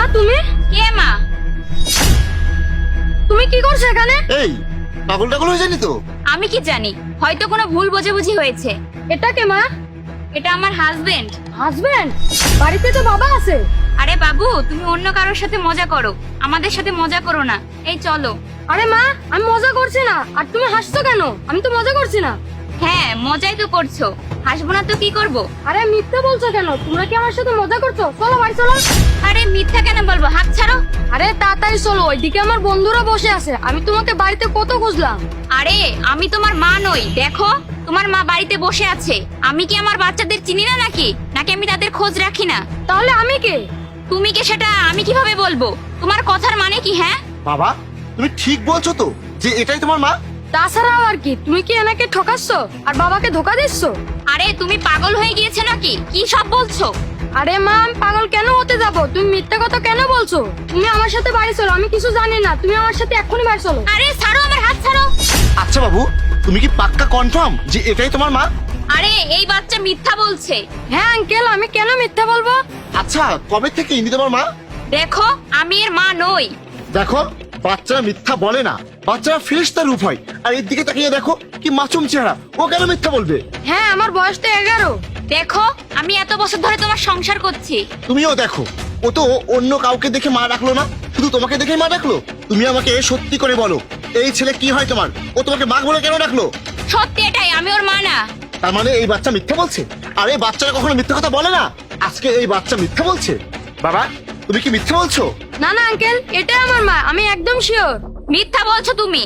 মা তুমি কে মা? তুমি কি করছো এখানে? এই পাগল টাগল হয়ে জানি তো। আমি কি জানি, হয়তো কোনো ভুল বোঝাবুঝি হয়েছে। এটা কে মা? এটা আমার হাজবেন্ড। হাজবেন্ড? বাড়িতে তো বাবা আছে। আরে বাবু, তুমি অন্য কারোর সাথে মজা করো, আমাদের সাথে মজা করো না। এই চলো। আরে মা, আমি মজা করছি না। আর তুমি হাসছো কেন? আমি তো মজা করছি না। হ্যাঁ, মজাই তো করছো, হাসবো না তো কি করব? আরে মিথ্যা বলছো কেন? তোমরা কি আমার সাথে মজা করছো? চলো বাড়ি চলো। আরে মিথ্যা কেন বলবো, হাত ছাড়ো। আরে তাড়াতাড়ি চলো, ওইদিকে আমার বন্ধুরা বসে আছে। আমি তোমাকে বাড়িতে কত খুঁজলাম। আরে আমি তোমার মা নই, দেখো তোমার মা বাড়িতে বসে আছে। আমি কি আমার বাচ্চাদের চিনি না নাকি? নাকি আমি তাদের খোঁজ রাখি না? তাহলে আমি কে? তুমি কে সেটা আমি কিভাবে বলবো? তোমার কথার মানে কি? হ্যাঁ, বাবা তুমি ঠিক বলছো তো যে এটাই তোমার মা? তাছাড়াও আর কি, তুমি কি এনাকে ঠকাচ্ছ আর বাবাকে ধোকা দিচ্ছ? আরে তুমি পাগল হয়ে গিয়েছে নাকি? কি সব বলছো? আরে মা, আমি পাগল কেন হতে যাব? তুমি মিথ্যা কথা কেন বলছো? তুমি আমার সাথে বাড়ি চলো, আমি কিছু জানি না। তুমি আমার সাথে এক্ষুনি বাড়ি চলো। আরে ছাড়ো, আমার হাত ছাড়ো। আচ্ছা বাবু, তুমি কি পাক্কা কনফার্ম যে এটাই তোমার মা? আরে এই বাচ্চা মিথ্যা বলছে। হ্যাঁ আঙ্কেল, আমি কেন মিথ্যা বলবো? আচ্ছা কবে থেকে ইনি তোমার মা? দেখো আমি এর মা নই। দেখো, বাচ্চারা মিথ্যা বলে না, বাচ্চারা ফেরেশতার রূপ হয়। আর এর দিকে তাকিয়ে দেখো কি মাসুম চেহারা, ও কেন মিথ্যা বলবে? হ্যাঁ, আমার বয়স তো 11। দেখো আমি এত বছর ধরে তোমার সংসার করছি। তুমিও দেখো, ও তো অন্য কাউকে দেখে মা ডাকলো না, শুধু তোমাকে দেখেই মা ডাকলো। তুমি আমাকে সত্যি করে বলো, এই ছেলে কি হয় তোমার? ও তোমাকে মা বলে কেন ডাকলো? সত্যি এটাই, আমি ওর মা না। তার মানে এই বাচ্চা মিথ্যা বলছে? আর এই বাচ্চারা কখনো মিথ্যা কথা বলে না, আজকে এই বাচ্চা মিথ্যা বলছে। বাবা তুমি কি মিথ্যা বলছো? না না আঙ্কেল, এটাই আমার মা, আমি একদম শিওর। মিথ্যা বলছো তুমি।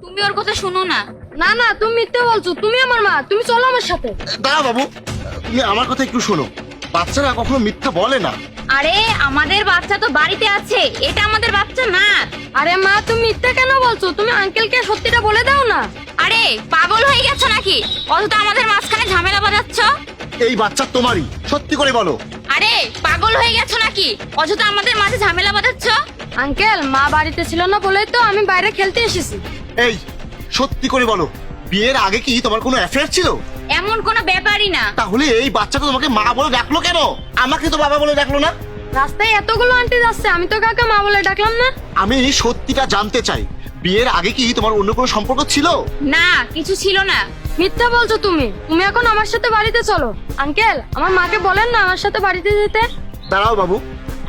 তুমি ওর কথা শুনো না। না না, তুমি মিথ্যা বলছো। তুমি আমার মা, তুমি চলো আমার সাথে। দাঁড়া বাবু, তুমি আমার কথা একটু শোনো। বাচ্চারা কখনো মিথ্যা বলে না। আরে আমাদের বাচ্চা তো বাড়িতে আছে, এটা আমাদের বাচ্চা না। আরে মা, তুমি মিথ্যা কেন বলছো? তুমি আঙ্কেলকে সত্যিটা বলে দাও না। আরে পাগল হয়ে গেছো নাকি? অথচ আমাদের মাঝখানে ঝামেলা বাঁধাচ্ছ। এই বাচ্চা তোমারই, সত্যি করে বলো। আরে পাগল হয়ে গেছো নাকি? অযথা আমাদের মাঝে ঝামেলা বাঁধাচ্ছ। আঙ্কেল, মা বাড়িতে ছিল না বলেই তো আমি বাইরে খেলতে এসেছি। এই সত্যি করে বলো, বিয়ের আগে কি তোমার কোনো অ্যাফেয়ার ছিল? এমন কোনো ব্যাপারই না। তাহলে এই বাচ্চাটা তোমাকে মা বলে ডাকলো কেন? আমাকে তো বাবা বলে ডাকলো না। রাস্তায় এতগুলো আন্টি যাচ্ছে, আমি তো কাকে মা বলে ডাকলাম না। আমি সত্যিটা জানতে চাই, বিয়ের আগে কি তোমার অন্য কোনো সম্পর্ক ছিল? না, কিছু ছিল না। মিথ্যা বলছো তুমি। তুমি এখন আমার সাথে বাড়িতে চলো। আঙ্কেল, আমার মাকে বলেন না আমার সাথে বাড়িতে যেতে। দাঁড়াও বাবু,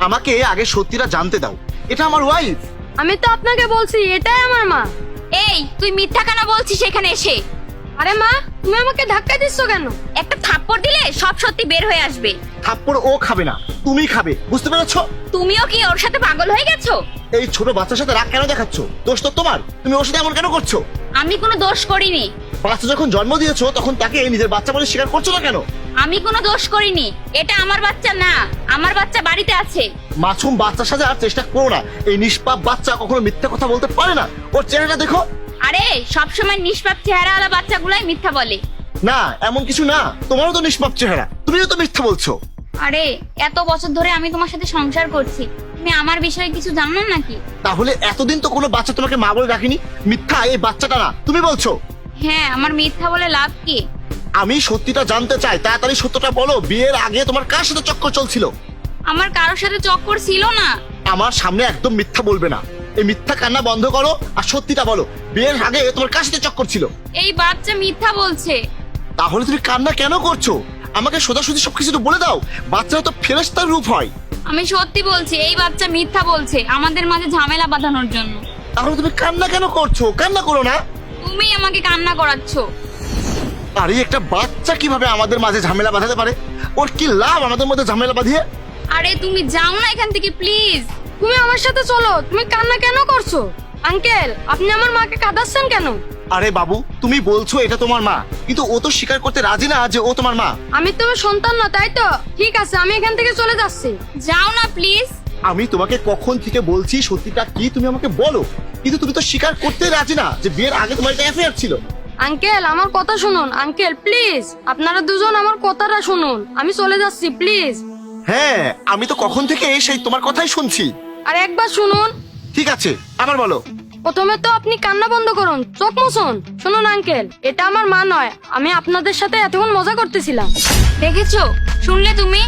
আমাকে আগে সত্যিটা জানতে দাও। এটা আমার ওয়াইফ। আমি তো আপনাকে বলছি এটাই আমার মা। এই তুই মিথ্যা কেন বলছিস এখানে এসে? আরে মা, তুমি আমাকে ধাক্কা দিচ্ছ কেন? একটা থাপ্পড় দিলে সব সত্যি বের হয়ে আসবে। থাপ্পড় ও খাবে না, তুমি খাবে, বুঝতে পেরেছো? তুমিও কি ওর সাথে পাগল হয়ে গেছো? এই ছোট বাচ্চার সাথে রাগ কেন দেখাচ্ছ? দোষ তো তোমার, তুমি ওর সাথে এমন কেন করছো? আমি কোনো দোষ করিনি। বাচ্চা যখন জন্ম দিয়েছো তখন তাকে নিজের বাচ্চা বলে স্বীকার করছো না কেন? আমি কোনো দোষ করিনি। এটা আমার বাচ্চা না, আমার বাচ্চা বাড়িতে আছে। মাসুম বাচ্চার সাথে আর চেষ্টা করো না। এই নিষ্পাপ বাচ্চা কখনো মিথ্যা কথা বলতে পারে না। ওর চেহারাটা দেখো। আরে সবসময় নিষ্পাপ চেহারাওয়ালা বাচ্চাগুলাই মিথ্যা বলে। না, এমন কিছু না, তোমারও তো নিষ্পাপ চেহারা, তুমিও তো মিথ্যা বলছো। আরে এত বছর ধরে আমি তোমার সাথে সংসার করছি, তুমি আমার বিষয়ে কিছু জানো না নাকি? তাহলে এতদিন তো কোনো বাচ্চা তোমাকে মা বলে ডাকেনি। মিথ্যা এই বাচ্চাটা না, তুমি বলছো। হ্যাঁ, আমার মিথ্যা বলে লাভ কি? আমি সত্যিটা জানতে চাই, তাড়াতাড়ি সত্যটা বলো। বিয়ের আগে তোমার কার সাথে চক্কর চলছিল? আমার কারোর সাথে চক্কর ছিল না। আমার সামনে একদম মিথ্যা বলবে না। এই মিথ্যা কান্না বন্ধ করো আর সত্যিটা বলো। বিয়ের আগে তোমার কার সাথে চক্কর ছিল? এই বাচ্চা মিথ্যা বলছে। তাহলে তুমি কান্না কেন করছো? আমাকে সোজাসুজি সবকিছু তো বলে দাও। বাচ্চারা তো ফেরেশতার রূপ হয়। আমি সত্যি বলছি, এই বাচ্চা মিথ্যা বলছে আমাদের মাঝে ঝামেলা বাঁধানোর জন্য। তাহলে তুমি কান্না কেন করছো? কান্না করো না। তুমি আমাকে কান্না করাচ্ছ। আরে একটা বাচ্চা কিভাবে আমাদের মাঝে ঝামেলা বাঁধাতে পারে? ওর কি লাভ আমাদের মধ্যে ঝামেলা বাঁধিয়ে? আরে তুমি যাও না এখান থেকে প্লিজ। তুমি আমার সাথে চলো। তুমি কান্না কেন করছো? আঙ্কেল, আপনি আমার মাকে কাঁদাচ্ছেন কেন? আরে বাবু, তুমি বলছো এটা তোমার মা, কিন্তু ও তো স্বীকার করতে রাজি না যে ও তোমার মা। আমি তোমার সন্তান না, তাই তো? ঠিক আছে, আমি এখান থেকে চলে যাচ্ছি। যাও না প্লিজ। আমি তোমাকে কখন থেকে বলছি সত্যিটা কি তুমি আমাকে বলো, কিন্তু তুমি তো স্বীকার করতে রাজি না যে বিয়ের আগে তোমার একটা অ্যাফেয়ার ছিল। আঙ্কেল, আমার কথা শুনুন। আঙ্কেল প্লিজ, আপনারা দুজন আমার কথাটা শুনুন। আমি চলে যাচ্ছি, প্লিজ। হ্যাঁ, আমি তো কখন থেকে সেই তোমার কথাই শুনছি। আর একবার শুনুন। ঠিক আছে, আবার বলো। প্রথমে তো আপনি কান্না বন্ধ করুন, চোখ মুছুন। শুনুন আঙ্কেল, এটা আমার মা নয়। আমি আপনাদের সাথে এতক্ষণ মজা করতেছিলাম। দেখেছো? শুনলে তুমি?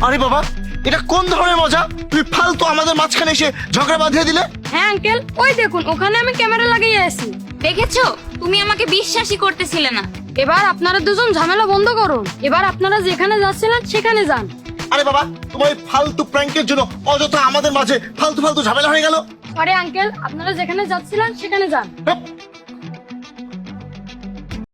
আরে বাবা, এটা কোন ধরনের মজা? তুমি ফালতু আমাদের মাঝখানে এসে ঝগড়া বাঁধিয়ে দিলে। হ্যাঁ আঙ্কেল, ওই দেখুন ওখানে আমি ক্যামেরা লাগিয়ে আছি। দেখেছো, তুমি আমাকে বিশ্বাসই করতেছিলে না। এবার আপনারা দুজন ঝামেলা বন্ধ করুন। এবার আপনারা যেখানে যাচ্ছিলেন সেখানে যান। আরে বাবা, তোমার এই ফালতু প্র্যাঙ্কের জন্য অযথা আমাদের মাঝে ফালতু ফালতু ঝামেলা হয়ে গেল। আরে আঙ্কেল, আপনারা যেখানে যাচ্ছিলেন সেখানে যান। হ্যাঁ,